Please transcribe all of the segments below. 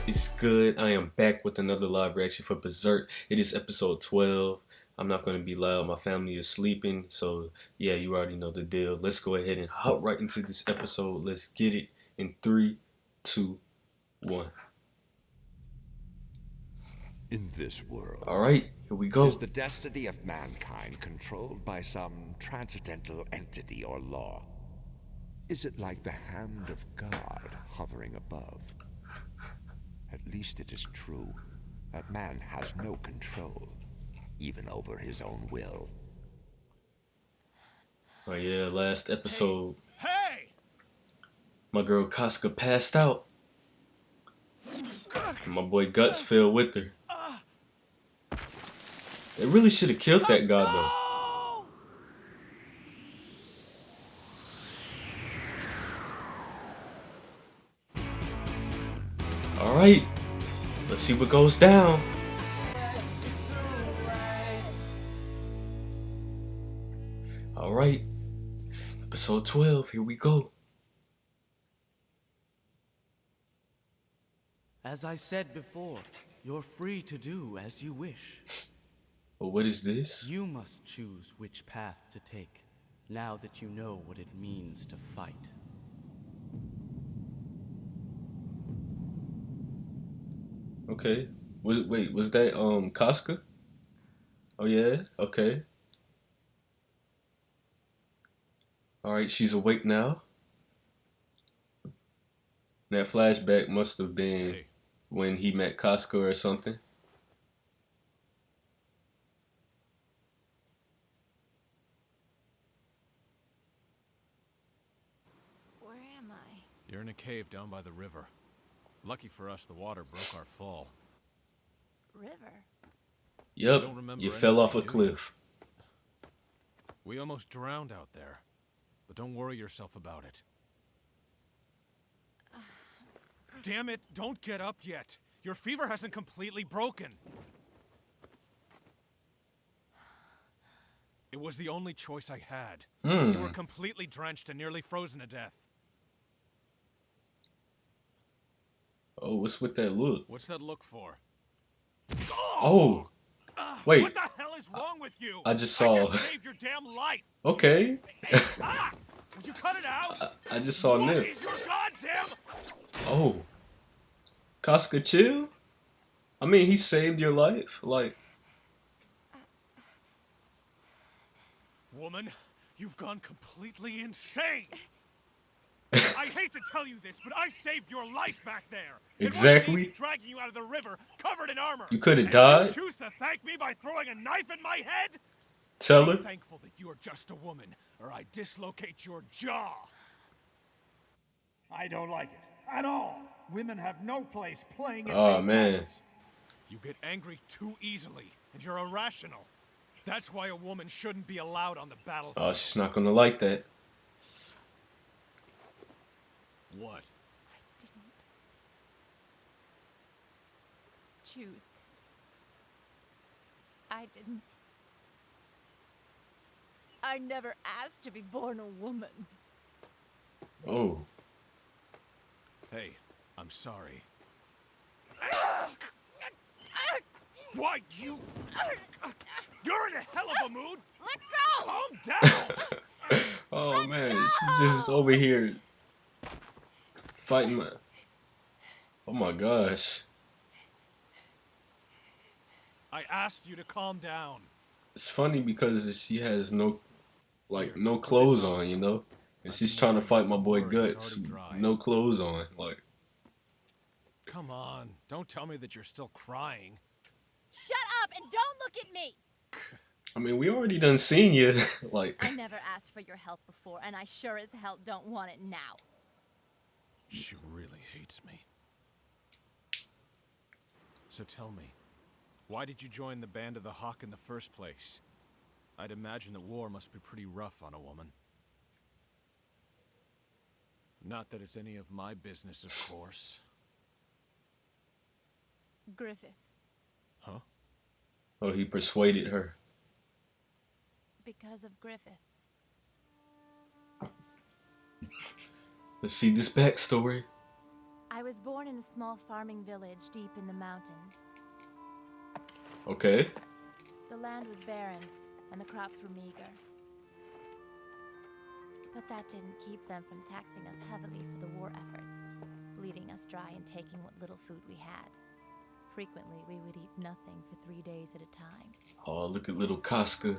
It's good. I am back with another live reaction for Berserk. It is episode 12. I'm not going to be loud. My family is sleeping. So, yeah, you already know the deal. Let's go ahead and hop right into this episode. Let's get it in 3, 2, 1. In this world, All right, here we go. is the destiny of mankind controlled by some transcendental entity or law? Is it like the hand of God hovering above? At least it is true that man has no control, even over his own will. Oh, yeah, last episode, Hey! my girl Casca passed out. And my boy Guts fell with her. They really should have killed that guy, though. Alright, let's see what goes down. Alright, episode 12, here we go. As I said before, you're free to do as you wish. Well, what is this? You must choose which path to take, now that you know what it means to fight. Okay. Was that Casca? Oh yeah, okay. Alright, she's awake now. That flashback must have been when he met Casca or something. Where am I? You're in a cave down by the river. Lucky for us, the water broke our fall. River? Yep, don't remember you fell off a anything, do you? cliff. We almost drowned out there. But don't worry yourself about it. Damn it, don't get up yet. Your fever hasn't completely broken. It was the only choice I had. You were completely drenched and nearly frozen to death. Oh, what's with that look? What's that look for? Oh, wait. What the hell is wrong with you? I just saw. I just saved your damn life. Okay. Would you cut it out? I just saw What Nip. is your goddamn... Oh. Casca, chill. I mean, he saved your life. Like, Woman, you've gone completely insane. I hate to tell you this, but I saved your life back there. Exactly. It wasn't easy dragging you out of the river, covered in armor. you could have And died. you choose to thank me by throwing a knife in my head? Tell Be her. thankful that you are just a woman, or I dislocate your jaw. I don't like it at all. Women have no place playing in Oh, big man. battles. You get angry too easily, and you're irrational. That's why a woman shouldn't be allowed on the battlefield. Oh, she's not gonna like that. What? I didn't choose this. I didn't. I never asked to be born a woman. Oh. Hey, I'm sorry. Why, you... You're in a hell of a mood! Let go! Calm down! Oh man, she's just over here fighting my. Oh my gosh. I asked you to calm down. It's funny because she has no clothes on, you know? And she's trying to fight my boy Guts. No clothes on. Like, Come on, don't tell me that you're still crying. Shut up and don't look at me! I mean, we already done seen you. Like, I never asked for your help before, and I sure as hell don't want it now. She really hates me. So tell me, why did you join the Band of the Hawk in the first place? I'd imagine that war must be pretty rough on a woman. Not that it's any of my business, of course. Griffith, Huh? oh, he persuaded her. because of Griffith. Let's see this backstory. I I was born in a small farming village deep in the mountains. Okay. The land was barren, and the crops were meager. But that didn't keep them from taxing us heavily for the war efforts, bleeding us dry and taking what little food we had. Frequently, we would eat nothing for 3 days at a time. Oh, look at little Casca.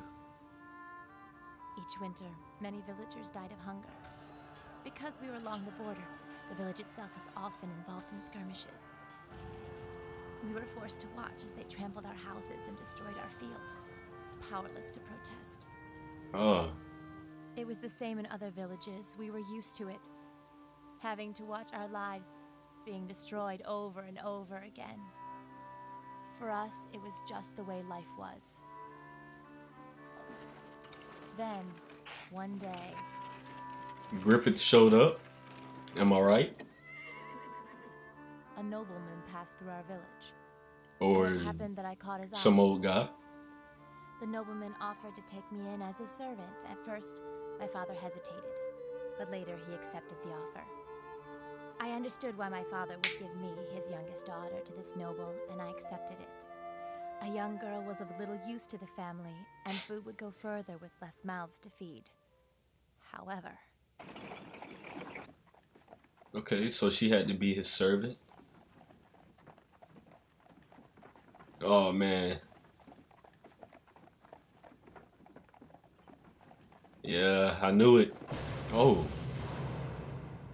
Each winter, many villagers died of hunger. Because we were along the border, the village itself was often involved in skirmishes. We were forced to watch as they trampled our houses and destroyed our fields, powerless to protest. Oh. It was the same in other villages. We were used to it, having to watch our lives being destroyed over and over again. For us, it was just the way life was. Then, one day... Griffith showed up. Am I right? A nobleman passed through our village. Or And it happened that I caught his eye. some old guy? The nobleman offered to take me in as his servant. At first, my father hesitated, but later he accepted the offer. I understood why my father would give me, his youngest daughter, to this noble, and I accepted it. A young girl was of little use to the family, and food would go further with less mouths to feed. However... Okay, so she had to be his servant. Oh, man. Yeah, I knew it. Oh.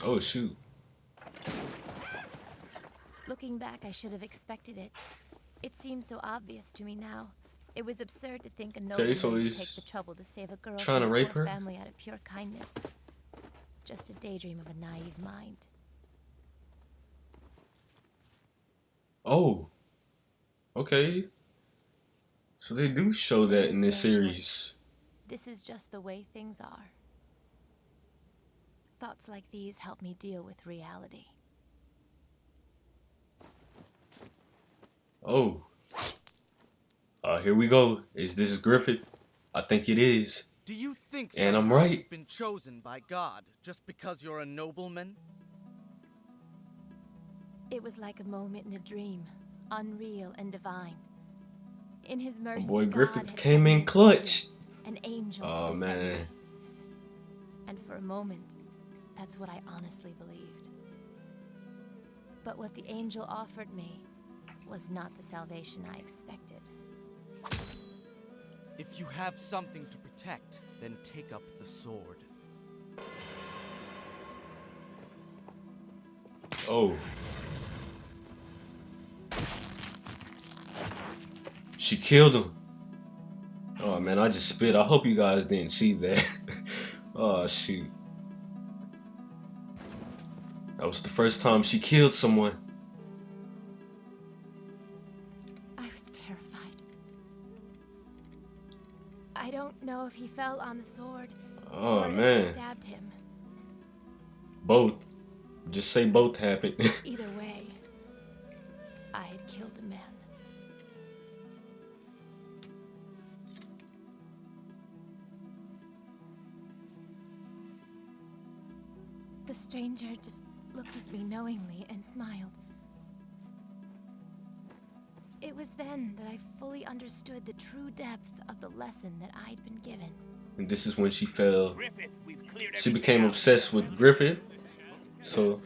Oh, shoot. Looking back, I should have expected it. It seems so obvious to me now. It was absurd to think a nobleman so would he's take the trouble to save a girl trying from to a rape poor her? family out of pure kindness. Just a daydream of a naive mind. Oh. Okay. So they do show that in this There is no series. This is just the way things are. Thoughts like these help me deal with reality. Oh. Here we go. Is this Griffith? I think it is. Do you think And I'm somehow right. you've been chosen by God just because you're a nobleman? It was like a moment in a dream, unreal and divine. In his mercy, boy God Griffith had came sent me in a clutch. savior, an angel to Oh, defend man. me. And for a moment, that's what I honestly believed. But what the angel offered me was not the salvation I expected. If you have something to protect, then take up the sword. Oh. She killed him. Oh, man, I just spit. I hope you guys didn't see that. Oh, shoot. That was the first time she killed someone. I was terrified. I don't know if he fell on the sword Oh, or if man. I stabbed him. Both. Just say both happened. Either way, I had killed a man. The stranger just looked at me knowingly and smiled. It was then that I fully understood the true depth of the lesson that I'd been given. And this is when she fell. Griffith, we've cleared She everything became out. obsessed with Griffith. So,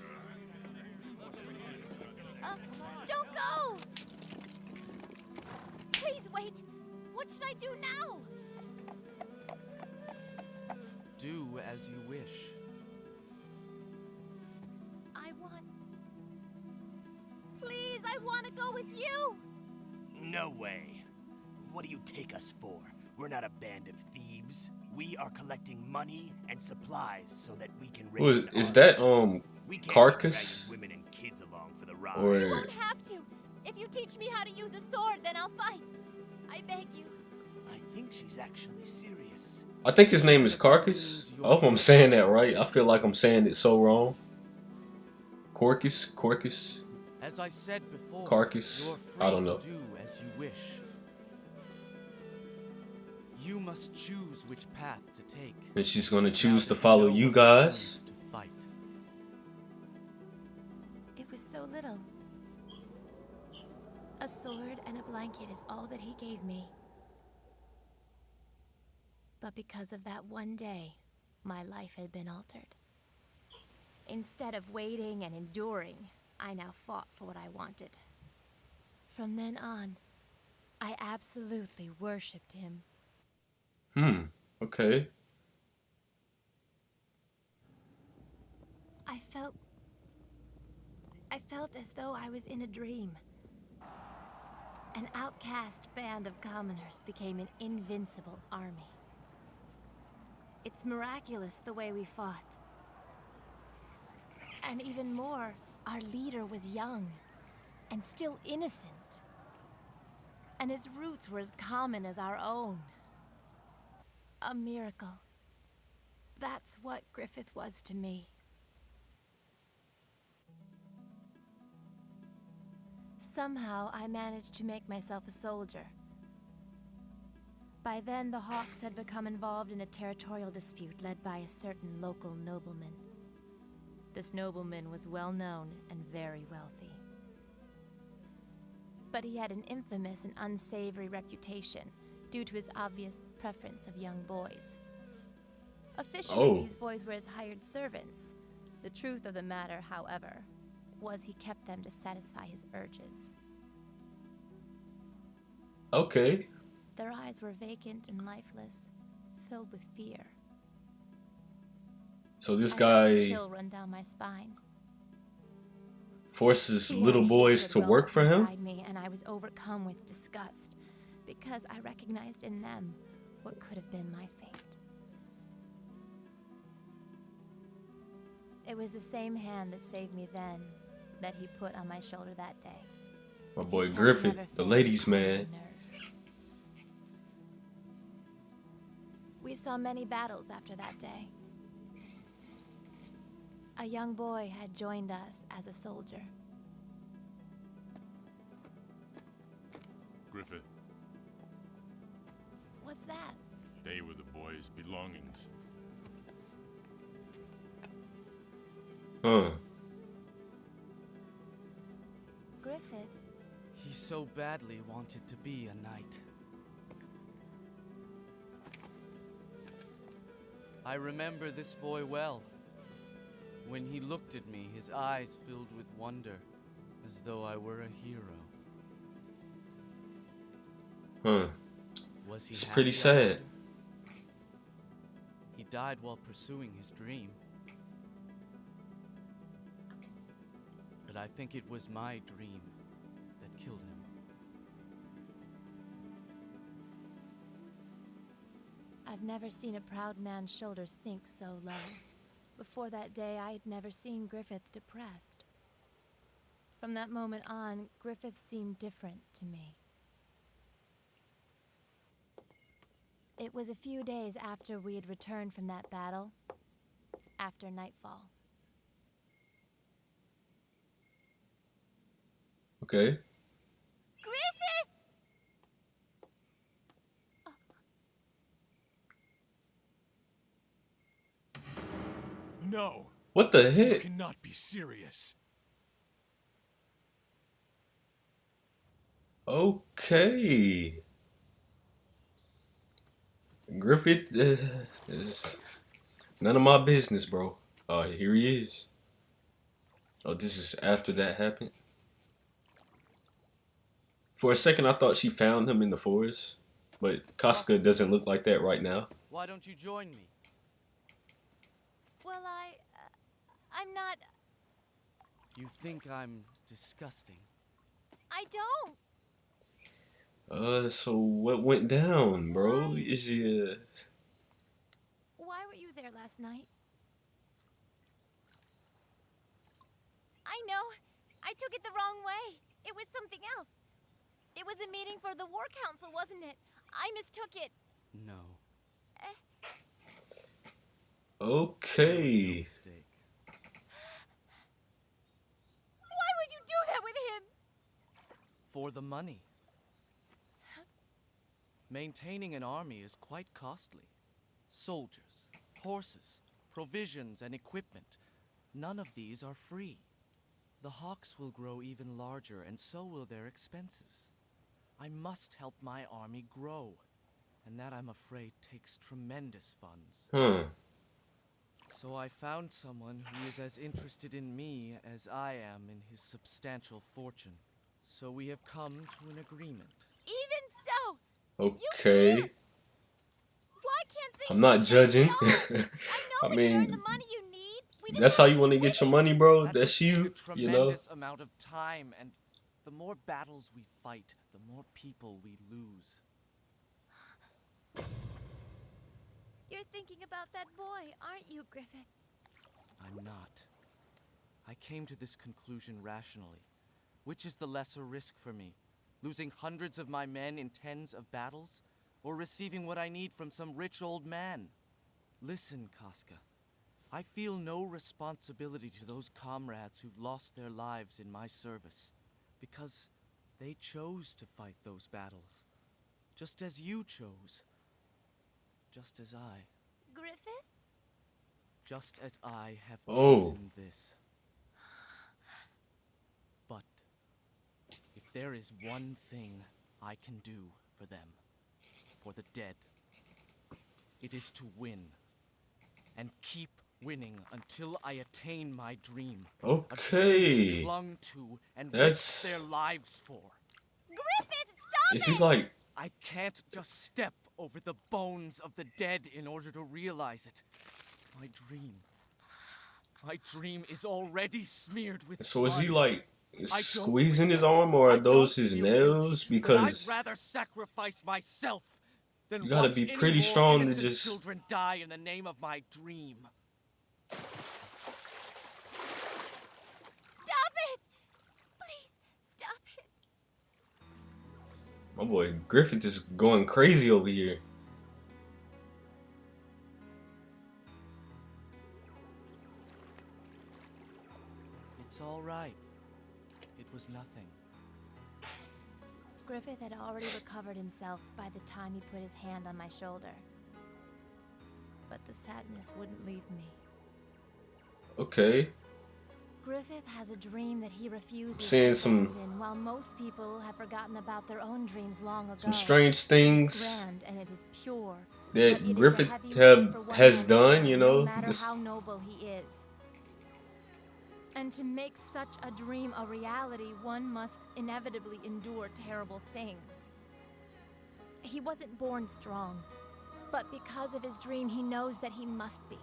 Don't go! Please wait! What should I do now? Do as you wish. Please, I want to go with you! No way. What do you take us for? We're not a band of thieves. We are collecting money and supplies so that we can raise who is, an is army. that, We can't be Carcass? dragging women and kids along for the ride. You Or, won't have to. If you teach me how to use a sword, then I'll fight. I beg you. I think she's actually serious. I think his name is Carcass. I hope I'm saying that right. I feel like I'm saying it so wrong. Corcus. As I said before, Carcass, you're free I don't know. to do as you wish. You must choose which path to take. And she's gonna Now choose that to follow know you what it guys. means to fight. It was so so little. A sword and a blanket is all that he gave me. But because of that one day, my life had been altered. Instead of waiting and enduring, I now fought for what I wanted. From then on, I absolutely worshipped him. Okay. I felt as though I was in a dream. An outcast band of commoners became an invincible army. It's miraculous the way we fought. And even more, our leader was young and still innocent. And his roots were as common as our own. A miracle. That's what Griffith was to me. Somehow, I managed to make myself a soldier. By then, the Hawks had become involved in a territorial dispute led by a certain local nobleman. This nobleman was well known and very wealthy. But he had an infamous and unsavory reputation due to his obvious preference of young boys. Officially, these boys were his hired servants. The truth of the matter, however, was he kept them to satisfy his urges. Okay. Their eyes were vacant and lifeless, filled with fear. So this I guy felt a chill run down my spine. forces Fear little and boys hatred to welled work up for him? inside me, and I was overcome with disgust because I recognized in them what could have been my fate. It was the same hand that saved me then that he put on my shoulder that day. My boy His touch Griffith, never the failed ladies' to calm my man. nerves. We saw many battles after that day. A young boy had joined us as a soldier. Griffith, What's that? they were the boy's belongings. Huh. Griffith? He so badly wanted to be a knight. I remember this boy well. When he looked at me, his eyes filled with wonder, as though I were a hero. Huh. Was he It's happy, pretty I sad. wonder? He died while pursuing his dream. But I think it was my dream that killed him. I've never seen a proud man's shoulders sink so low. Before that day, I had never seen Griffith depressed. From that moment on, Griffith seemed different to me. It was a few days after we had returned from that battle, after nightfall. Okay. Griffith! No! What the You heck? cannot be serious. Okay. Griffith is none of my business, bro. Here he is. Oh, this is after that happened. For a second, I thought she found him in the forest, but Casca doesn't look like that right now. Why don't you join me? Well, I'm not... You think I'm disgusting? I don't! So what went down, bro? Is you... Why were you there last night? I know. I took it the wrong way. It was something else. It was a meeting for the War Council, wasn't it? I mistook it. No. Okay. Mistake. Why would you do that with him? For the money. Maintaining an army is quite costly. Soldiers, horses, provisions, and equipment. None of these are free. The hawks will grow even larger, and so will their expenses. I must help my army grow, and that, I'm afraid, takes tremendous funds. So I found someone who is as interested in me as I am in his substantial fortune. So we have come to an agreement. Even so! Okay. Why can't things I'm not just let judging. me on? I know I we can earn the mean, money you need. We just that's have how to you want to keep get your winning. money, bro. That That's would take a you, you know. tremendous amount of time, and the more battles we fight, the more people we lose. You're thinking about that boy, aren't you, Griffith? I'm not. I came to this conclusion rationally. Which is the lesser risk for me? Losing hundreds of my men in tens of battles? Or receiving what I need from some rich old man? Listen, Casca. I feel no responsibility to those comrades who've lost their lives in my service. Because they chose to fight those battles. Just as you chose. Just as I. Griffith? Just as I have Oh. chosen this. But if there is one thing I can do for them, for the dead, it is to win. And keep winning until I attain my dream. A dream Okay. they clung to and That's- risked their lives for. Griffith, stop Is it! he like? I can't just step over the bones of the dead in order to realize it. My dream is already smeared with So is he blood. like I don't squeezing his regret. arm, or I are those don't his feel nails? guilty, but Because I'd rather sacrifice myself than you gotta watch be any pretty more strong to innocent just. children die in the name of my dream. Stop it! Please, stop it. My boy Griffith is going crazy over here. It's all right. It was nothing. Griffith had already recovered himself by the time he put his hand on my shoulder. But the sadness wouldn't leave me. Okay. Griffith has a dream that he refuses Seeing to some- abandon, while most people have forgotten about their own dreams long ago. Some strange It is things grand and it is pure, but that it is a Griffith heavy weight for one has man's done, heart, you no know. matter This, how noble he is. And to make such a dream a reality, one must inevitably endure terrible things. He wasn't born strong, but because of his dream, he knows that he must be.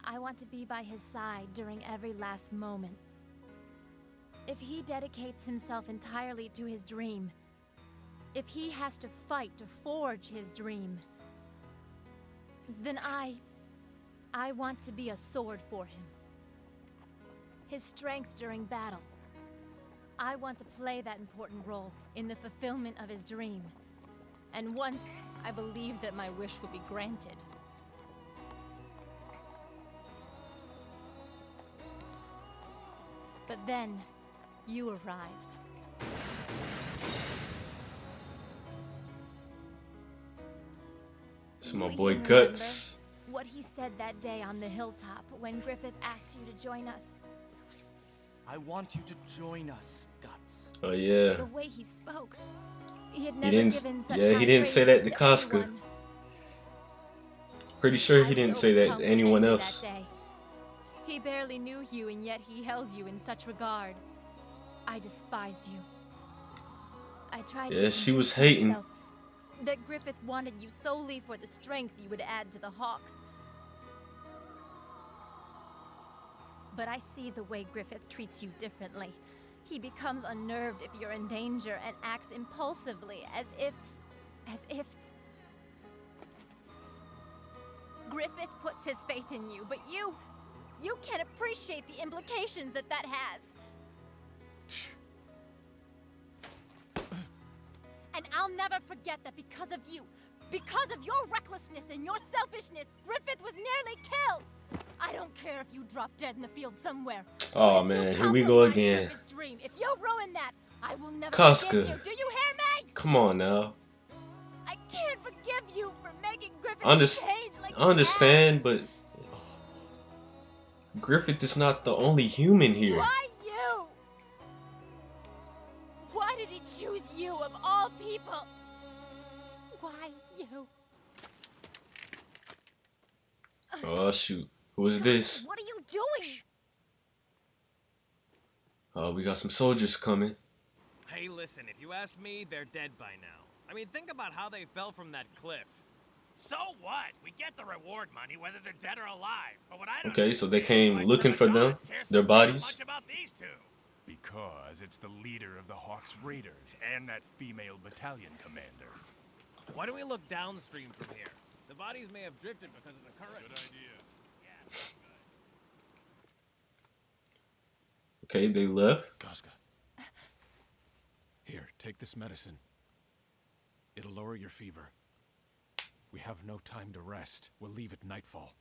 I want to be by his side during every last moment. If he dedicates himself entirely to his dream, if he has to fight to forge his dream, then I want to be a sword for him. His strength during battle. I want to play that important role in the fulfillment of his dream. And once I believed that my wish would be granted. But then, you arrived. it's my You boy even Guts. remember what he said that day on the hilltop when Griffith asked you to join us? I want you to join us, Guts. Oh yeah. The way he spoke. He had He never didn't. given such Yeah, high he didn't say that praises to Casca. anyone. Pretty sure I he was didn't say that overcome to with anyone envy else. that day. He barely knew you, and yet he held you in such regard. I despised you. I tried to Yeah, she was convince hating. myself that Griffith wanted you solely for the strength you would add to the Hawks. But I see the way Griffith treats you differently. He becomes unnerved if you're in danger and acts impulsively, as if... Griffith puts his faith in you, but you can't appreciate the implications that has. And I'll never forget that because of you, because of your recklessness and your selfishness, Griffith was nearly killed. I don't care if you drop dead in the field somewhere. Oh But if you man, here we go compromise again. Griffith's dream, if you ruin that, I will never Casca. forgive you. Do you hear me? Come on now. I can't forgive you for making Griffith Unders- change like I understand, but Griffith is not the only human here. Why you? Why did he choose you of all people? Why you? Oh shoot. Who is this? What are you doing? Oh, we got some soldiers coming. Hey, listen, if you ask me, they're dead by now. I mean, think about how they fell from that cliff. So what? We get the reward money whether they're dead or alive. But what I don't Okay, so they understand came is why looking for Son of them, God cares their so bodies. much about these two. Because it's the leader of the Hawks Raiders and that female battalion commander. Why don't we look downstream from here? The bodies may have drifted because of the current. Good idea. Okay, they left. Casca. Here, take this medicine. It'll lower your fever. We have no time to rest. We'll leave at nightfall.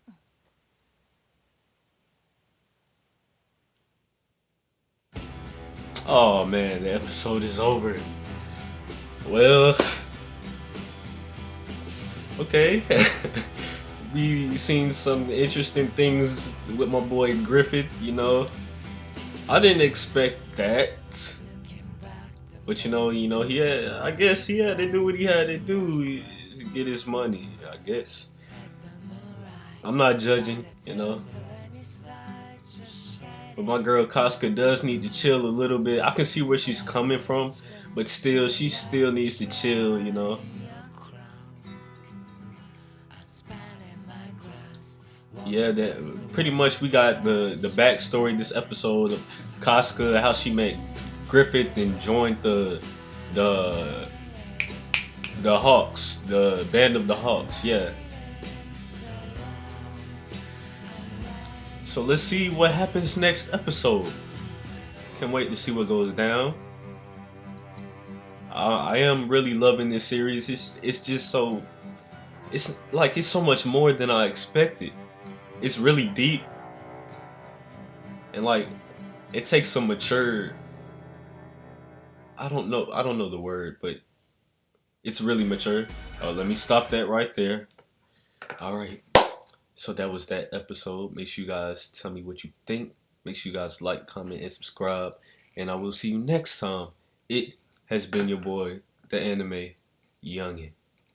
Oh man, the episode is over. Well, okay. We seen some interesting things with my boy Griffith, you know. I didn't expect that. But he had, I guess he had to do what he had to do to get his money, I guess. I'm not judging, you know. But my girl Casca does need to chill a little bit. I can see where she's coming from, but still, she still needs to chill, you know. Yeah, that pretty much we got the backstory this episode of Casca, how she met Griffith and joined the Hawks, the band of the Hawks, yeah. So let's see what happens next episode. Can't wait to see what goes down. I am really loving this series. It's just so, it's so much more than I expected. It's really deep, and it takes some mature. I don't know the word, but it's really mature. Oh, let me stop that right there. All right. So that was that episode. Make sure you guys tell me what you think. Make sure you guys like, comment, and subscribe. And I will see you next time. It has been your boy, the Anime Youngin.